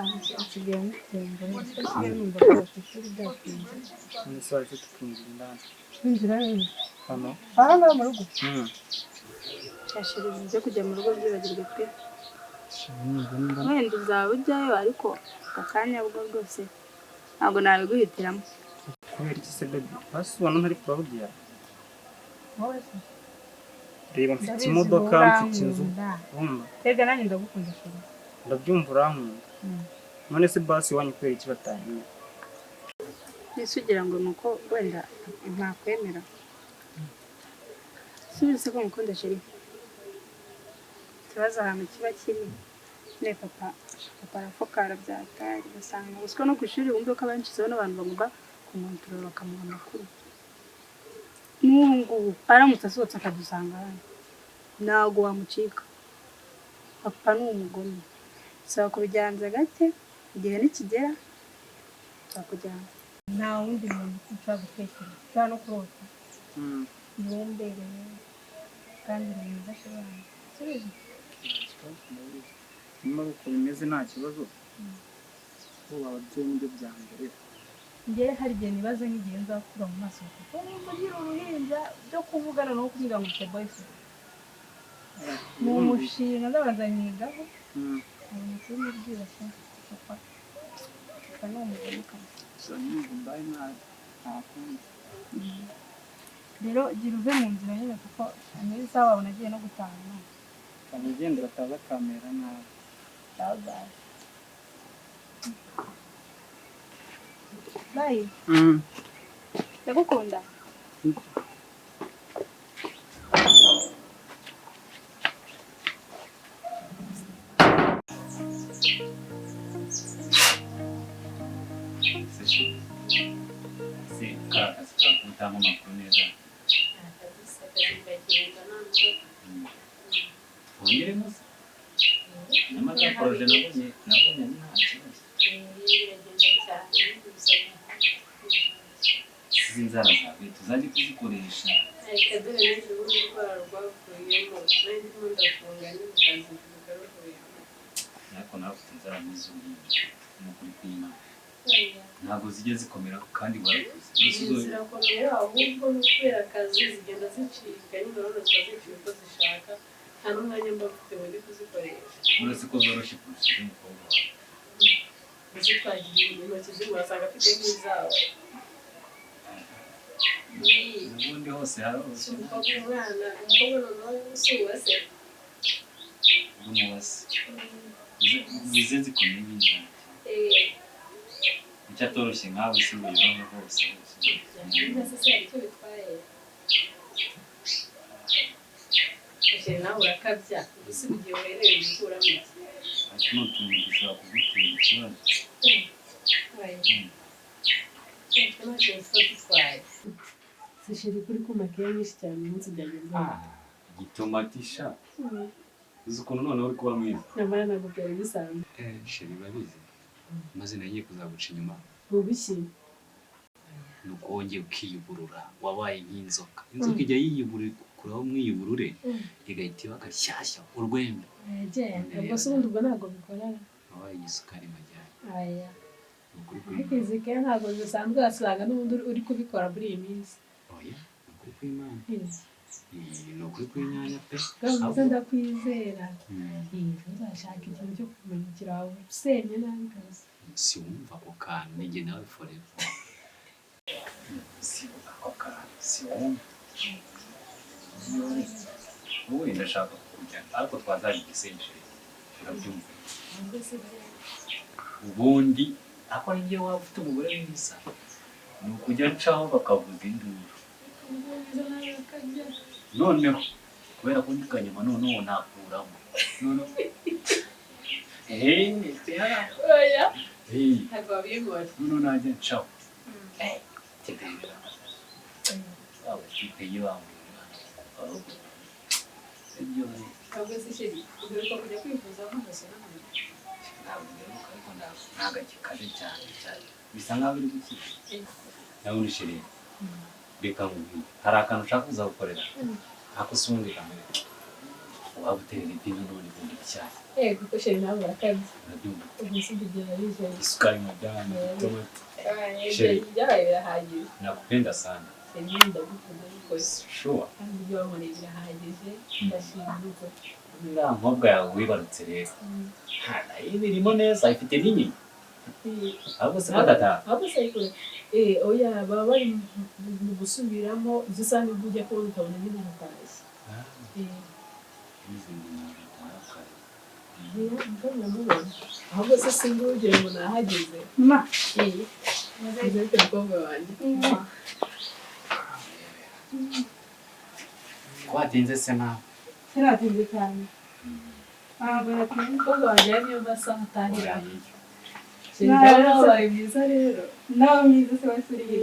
nsigaye mukumva nsigaye numva rwose ishuri ryatinze n'isaha tukinjira indani kwinjira hano ngaha mu rugo yashirije ibyo kujya mu rugo byibagirwe pe wenda uzaba ujyayo ariko aka kanya bwo rwose ntabwo nabiguhitiramo kubera iki se baby basi ubona ntari kurabudira reba mfite imodoka mfite inzu urumva tega nanjye ndagukunda shuri ndabyumva urankunda none se basi wanyu kubera iki batanyuma ese ugira ngo ni uko wenda ntakwemera subize se ko mukunda sheri ikibazo ahantu kiba kiri ne papa arafokara byatari ugasanga usiko no ku ishuri wumve ko abanshizeho n'abantu bagomba kumontorora bakamuha amakuru n'ubu aramutse asohotse akadusanga hano ntabwo wamucika papa ni umugome saba kubigenza gake igihe nikigera nzakujyana nta wundi muntu ushobora gutekereza ushobora no kurota ntiwumbereye kandi ni mwiza cyane subiza nyuma uko bimeze nta kibazo ubu ababyeyi nibyo bya mbere njyewe hari igihe nibaza nk'igihe nzakura mu maso kuko mugira uruhinja byo kuvugana no kumbwira ngo ufite boyfriend ni umushinga ndabanza nyigaho abona kuri mubwira se papa ni umugome rero gira uve mu nzira nyine kuko muri sawa wabona agiye no gutaha amugenda bataza kamera nabi bye bye ndagukunda Tamo amakuru neza wongere musa nyamara poroje nabonye ni nta kibazo izi nzara zawe tuzajya kuzikoresha ariko nawe ufite inzara nk'iz'ubuhinzi ni ukuri kw'Imana ntabwo zijya zikomera kandi warakuze zirakomera ahubwo no kubera akazi zigenda zicika nyine urabona ziba ziciye uko zishaka nta n'umwanya mba mfite muri kuzikoresha uretse ko zoroshye kurusha iz'umukobwa wawe ndetse twagiye intoki z'umuntu asanga afite nk'izawe ubundi hose haroroshye umukobwa noneho si uwase umuwase zize zikomeye nk'inzara icyo atoroshye nkawe se uyorohe hose icyo bitwaye ukiri nawe urakabya gusa igihe uhereye gukuramo iki ati n'utuntu dushobora kugutera ikibazo sishiri kuri kumakeya nyinshi cyane umunsi byagenze igitomatisha uzi ukuntu noneho uri kuba mwiza nyamara ntabwo byari bisanzwe sheri babizi maze nagiye kuzaguca inyuma ubuki ni uko wongeye ukiyuburura wabaye nk'inzoka inzoka ijya yiyuburaho mwiyuburure igahita iba agashyashya urwembe ubwo se ubundi ubwo ntabwo bikorana wabaye igisukari majyane aya ariko izi kera ntabwo zisanzwe wasanga n'ubundi uri kubikora muri iyi minsi oya ni ukuri kw'Imana ni ukuri kw'inyanya pe gahuza ndakwizera uzashaka ikintu cyo kumenyekera wawe usenye nabi kazi siwumva ako kantu nige nawe forever siwumva ako kantu siwumva wowe ndashaka kujya ariko twazanye igisenjeri urabyumva ubundi ako ari njye waba ufite umugore mwiza ni ukujya ncaho bakavuza induru noneho kubera ko ndi kanyama noneho nakuramo noneho oya ntabwo wabibona noneho najya ncaho kidera waba kipe yibambura ibyo ntabwo se sheri ugaruka kujya kwifuza nk'umuso n'ahantu ntabwo biheruka ariko ntabwo gikaze cyane bisa nkaho biri gukira nawe uri sheri reka nkubwire hari akantu ushaka kuzagukorera ako si ubundi kamere waba uterera ipinga none ubundi icyayi yego ko sheri nawe urakabye urabyumva ubu si kugera bijaye isukari majani tomati sheri byabaye birahagije nakupenda sana sheri ndagukunda rwose sure kandi ibyo wankoreye birahagije ndashima n'ukuri uriya nkobwa yawe wibarutse rero ibirimo neza ifite n'inyuma ahubwo se badataha ahubwo se ariko oya baba bari mu gusubiramo izo saha nibwo ujya kubona ukabona nyine hatashye ahubwo se sinzi urugero ngo nahageze ariko umukobwa wanjye watinze se nawe sinatinze cyane ntabwo natinze umukobwa wanjye ari niyo masaha atahira nawe wabaye mwiza rero nawe mwiza se wese uri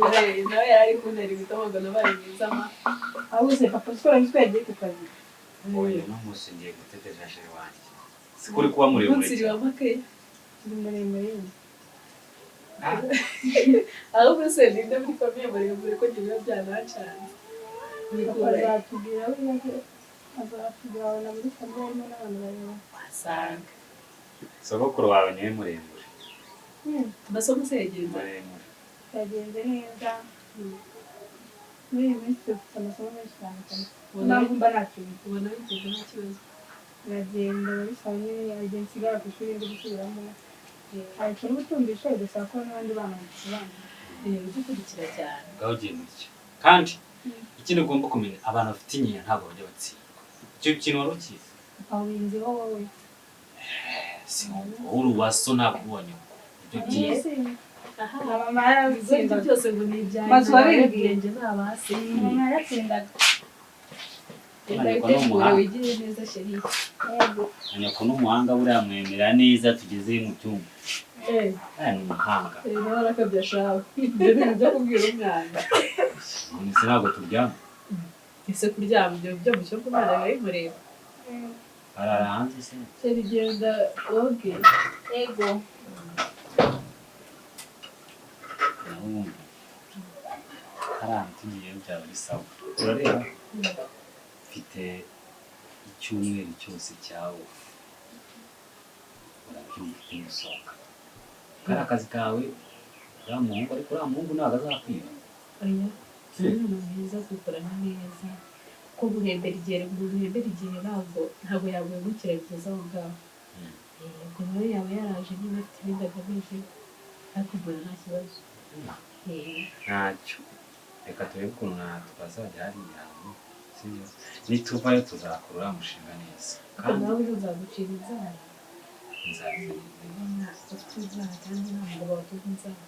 nawe yari ari kuntera ibitabo ngo nabaye mwiza ma ahubwo se papa sikora nzi ko yagiye ku kazi oya no munsi ngiye gutetesha sheri wanjye sikuri kuba muremure unsiri wa makeya ndi muremure ahubwo se ninde muri famiye muremure ko njye biba byanacanye papa azatubwira azatubwira abona muri famiye harimo n'abantu bareba wasanga sogokuru wawe niwe muremure amasomo se yagenze muremure yagenze neza muri iyi minsi dufite amasomo menshi cyane cyane impamvu mba natinze ubona bigeze nta kibazo uragenda muri famille yagiye nsigara ku ishuri ndi gusubiramo ariko n'ubutumvisha bigasaba ko n'abandi bana basobanura udukurikira cyane ngaho ugenda utyo kandi ikindi ugomba kumenya abantu bafite inyinya ntabwo bajya batsindwa icyo kintu wari ukizi awinziho wowe uri uwaso ntabwo ubonye ibyo byiza aha na mama ibyo yaratsindaga byose ngo ni ibyanjye Maze wabibwiye? nabibwiye ni abasi mama yaratsindaga ndabitegura wigire neza sheri nyoko n'umuhanga buriya mwemera neza tugeze mu cyumba ni umuhanga nawe arakabya shawe ibyo bintu byo kubwira umwana none se ntabwo turyama ese kuryama ibyo byo mu cyumba umwana biba bimureba arara hanze se sheri genda woge yego naho ubundi hariya tugiye byaba ari sawa urareba mfite icyumweru cyose cyawe urabyumva usohoka kari akazi kawe uriya muhungu ariko uriya muhungu ntabwo azakwiba oya umuntu mwiza kukorana neza ko guhembera igihe ntabwo yaguhemukira bigeze aho ngaho ubwo nawe yaba yaraje niba afite ibindi agamije ariko mbona nta kibazo ntacyo reka turebe ukuntu twazajya hariya hantu sibyo nituvayo tuzakora uriya mushinga neza kandi nawe uzagucira inzara nzabizanye ufite inzara kandi nta mugabo watuze inzara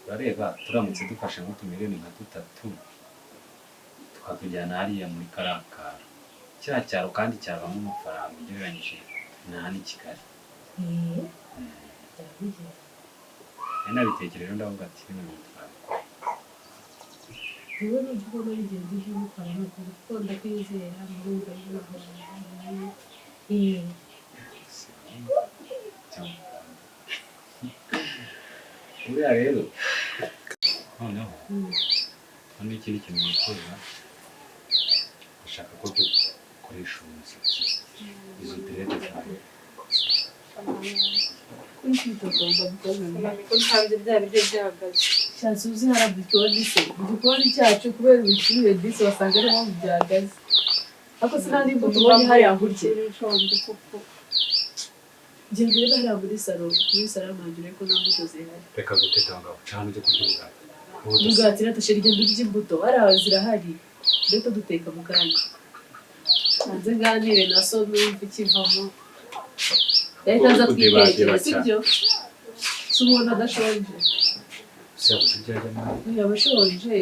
urareba turamutse dufashe nk'utumiliyoni nka 3 tukatujyana hariya muri karakara kiriya cyaro kandi cyavamo amafaranga ugereranyije na hano i Kigali nabitekereje ndavuga ati bino bintu twabikora rero nibyo ubona bigenze by'ubutwara n'ukuri kuko ndakwizera murumva y'ubutwara buriya rero noneho hano ikindi kintu nifuza ndashaka ko dukoresha umusatsi izo derede zawe ko nsanze byari byo byahagaze shansi uzi hariya igikoni se igikoni cyacu kubera ubushyuhe disi wasanga ariyo mpamvu byahagaze ariko se nta n'imbuto ubonye hariya gutya ngira ngo rero hariya muri salo y'amajyure ko nta mbuto zihari reka guteka ngaho cyane ujye kurya umugati umugati natashe rigenda urya imbuto hariya zirahari rero duteka mu kanya hanze nganire na so numva ikivamo yahita aza twitekera sibyo si umuntu adashonje si yabuze ibyo ajya nawe yaba ashonje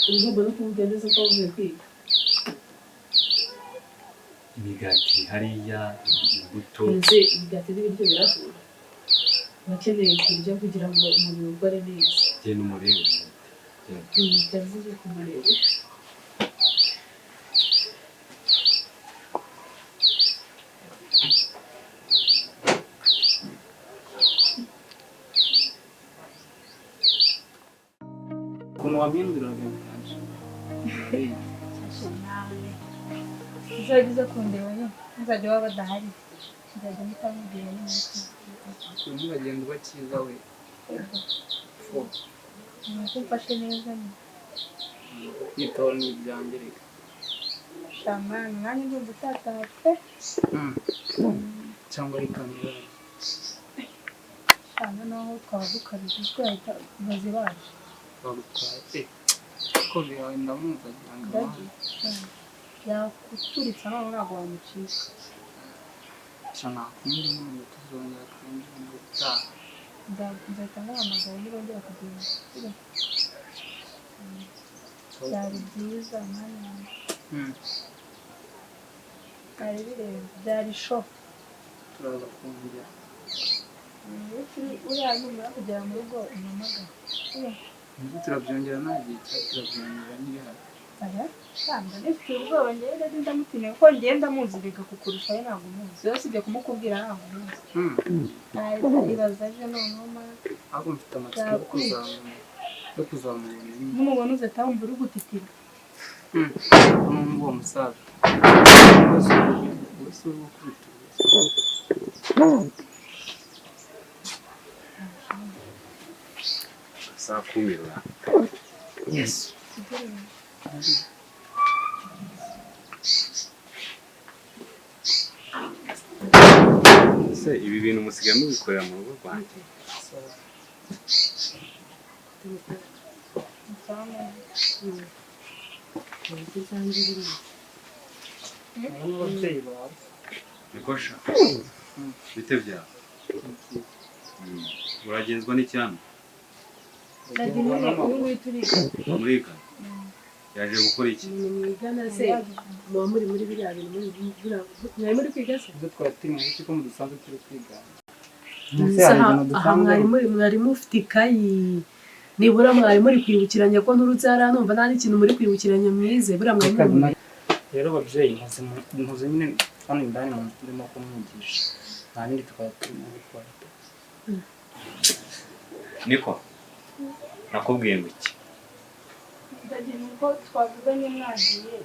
uba ugomba no kumubwira neza ko wavuye kwiga imigati hariya imbuto ndetse imigati n'ibiryo biravura urakeneye kurya kugira ngo umubiri ukore neza njye n'umurebe ntibitavuze kumureba ukuntu wamwinduriraga byanjye uzajya uza kundeba nyine ntuzajya waba badahari nzajya mutamubwira nyine ntibagenda ubakiza we nuko mfashe neza nyine kwitaho ni ibyanjye reka shamani nanjye ndumva utataha pe cyangwa rikamera shama naho twaba dukabije twahita bazi baje bagutwaye ko bihawe ndamuza yakuturitsa none ntabwo wamucika cyana kumuri n'umuntu tuzongera kwinjira mu gutaha nzahita nguhamagara nibongera kugenda byari byiza mwanya byari birenze byari sho turaza kongera uriya numara kugera mu rugo umpamagara turabyongera nta gihe turabyongera n'ibihari aya shamba nifite ubwoba ngenda ndamutinya kuko ngenda muzirika kukurusha we ntabwo umuzi yose ibyo kumukubwira ntabwo umuzi ibaza aje noneho ahubwo mfite amatsiko yo kuzamubona n'umubona uze atawumva uri gutitira n'uwo musaza wese uri gukubita sakumirwa yes se ibi bintu musigaye mubikorera mu rugo rwanjye n'ababyeyi bawe nikosha bite byawe uragenzwa n'icyana muriga yaje gukora iki mwigana se muba muri biriya bintu mwari muri kwiga se ibyo twari turi mu bice ko mu dusanzwe turi kwigana aha mwari mufite ikayi nibura mwari muri kwibukiranya ko nturutse hariya numva nta n'ikintu muri kwibukiranya mwize buriya mwari muri rero ababyeyi ntuze nyine hano indani ndimo kumwigisha nta bindi tukaba turimo gukora niko nakubwiye ngo iki ndagira uko twavuganye mwagiye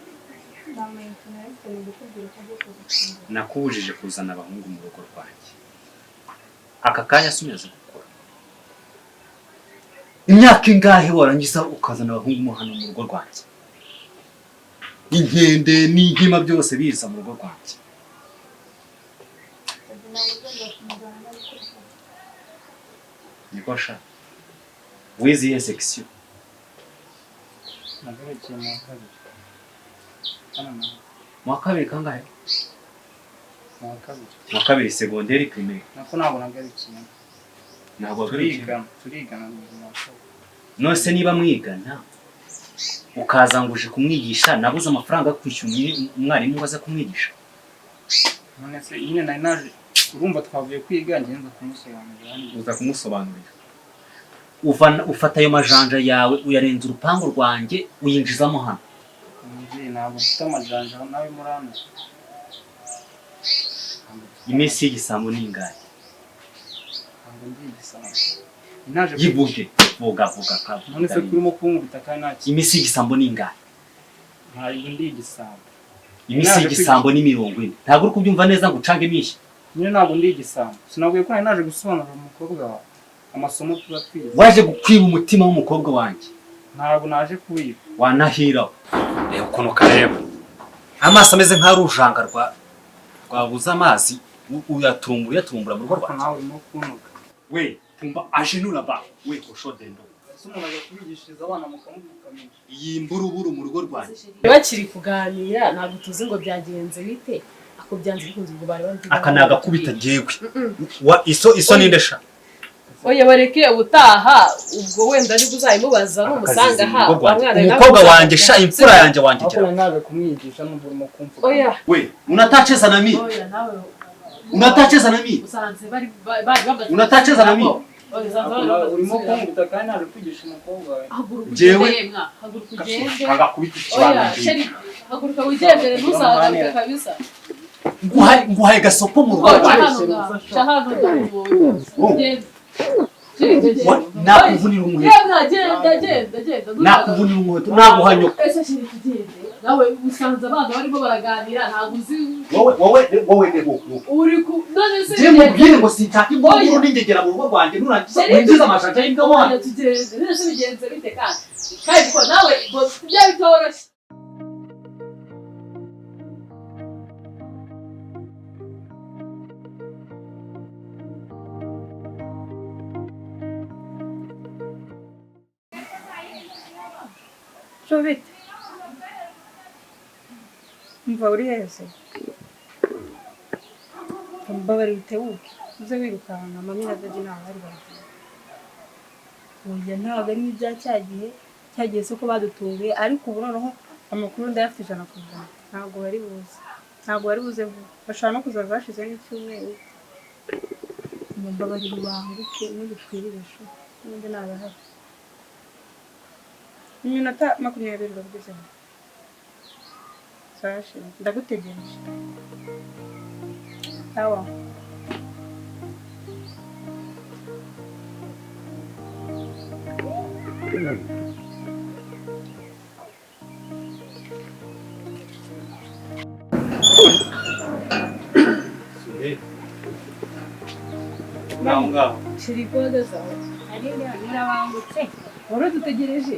namenye nahise ndikubwira ko agiye kugushinga nakubujije kuzana abahungu mu rugo rwanjye aka kanya asumize gukora imyaka ingahe warangiza ukazana abahungu mo hano mu rugo rwanjye inkende n'inkima byose biza mu rugo rwanjye nikosha wiziye section nagarukiye mu kabiri mu kabiri kangahe mu kabiri mu kabiri secondaire primaire nako ntabwo nagarukiye ntabwo turigana mu kabiri nose niba mwigana ukaza ngo uje kumwigisha nabuze amafaranga yo kwishyura umwarimu ngo aze kumwigisha none se nyine nari naje urumva twavuye kwiga ngenza kumusobanurira uza kumusobanurira ufata ayo majanja yawe uyarenza urupangu rwanjye uyinjizamo hano umubyeyi ntabwo ufite amajanja nawe muri hano iminsi y'igisambo ni ingahe ntabwo ndi igisambo yivuge vuga none se kurimo kunkubita kandi nta kintu iminsi y'igisambo ni ingahe ntabwo ndi igisambo iminsi y'igisambo ni 40 ntabwo uri kubyumva neza ngo ucange imishyi nyine ntabwo ndi igisambo sinabwiye ko nari naje gusobanurira umukobwa wawe amasomo tuba twize waje gukwiba umutima w'umukobwa wanjye ntabwo naje kuwiba wanahira reba ukuntu kareba amaso ameze nk'arujanga rwabuze amazi uyatumbura mu rugo rwanjye nawe urimo kunuka we tumba ajenura ba we koshodendo umuntu ajya kubigishiriza abana mukamupfukamisha iyi mburuburu mu rugo rwanjye bakiri kuganira ntabwo tuzi ngo byagenze bite ako byanze bikunze ngo bari bari aka nagakubita jewe iso nindesha oya bareke ubutaha ubwo wenda ari buzayimubaza n'umusanga ha umukobwa wanjye sha imfura yanjye wangigira ako naje kumwigisha n'ubwo urimo kumfuka oya we unatacheza na mimi oya nawe unatacheza na mimi usanze bari bagaze unatacheza na mimi urimo kunkubita kandi naje kwigisha umukobwa wawe jewe haguruka ugende agakubita oya ikibanga sheri haguruka wigendere ntuzagaruke kabisa nguhaye gasopo mu rugo rwanjye shahano ugende nakuvunira umuheto genda nakuvunira umuheto naguhanyoka ese sheri tugende nawe usanze abana barimo baraganira ntabwo uzi wowe uri ku none se je mubwire ngo sinshaka imboro n'ingegera mu rugo rwanjye nurangiza winjiza amashaka y'imbwa wana tugenze nese bigenze bite kandi ko nawe bya bitoroshye Jovite, umva uri hese mbabarira utebuke uze wirukanka mami na dadi ntaho bari baragiye oya ntabwo ari ibya cyagiye se ko badutunguye ariko ubu noneho amakuru ndayafite 100%. Ntabwo bari buze vuba bashobora no kuza bashize n'icyumweru mbabarira ubanguke n'ibitwirisho n'undi nabahari iminota 20 uravuze sashi ndagutegereje sawa ngaho shirikoze sawa ari nirabangutse wari dutegereje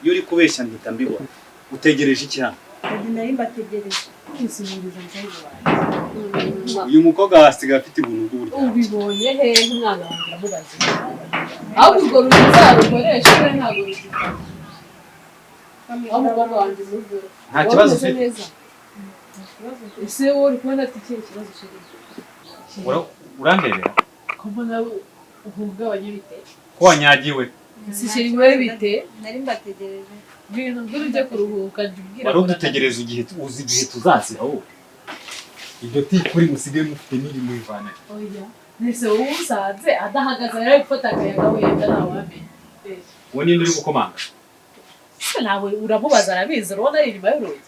iyo uri kubeshya ndita mbibona utegereje iki hano nari mbategereje kwisubiriza nzaje uyu mukobwa hasigaye afite ibintu bw'uburyo ubibonye hehe umwana wanjye amubaze ahubwo urwo ruzarukoresha we ntabwo rugifata aho umukobwa wanjye muzura nta kibazo ufite ese wowe uri kubona afite ikihe kibazo kiri urandebera ko mbona uhungabanye bite ko wanyagiwe si sheri wewe bite nari mbategereje ibintu by'ujye kuruhuka njye wari udutegereza uzi igihe tuzazira wowe ibyo tikuri musigaye mufite n'iri mwivana oya nese wowe usanze adahagaze rero gufata akayaga wenda ntawamenya uwo ninde uri gukomanga se nawe uramubaza arabizi urabona ari inyuma y'urugi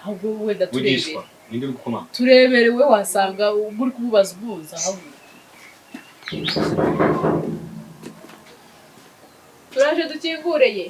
ahubwo wenda wigishwa ninde uri gukomanga turebere we wasanga uri kumubaza umuza ahubwo turaje dukingureye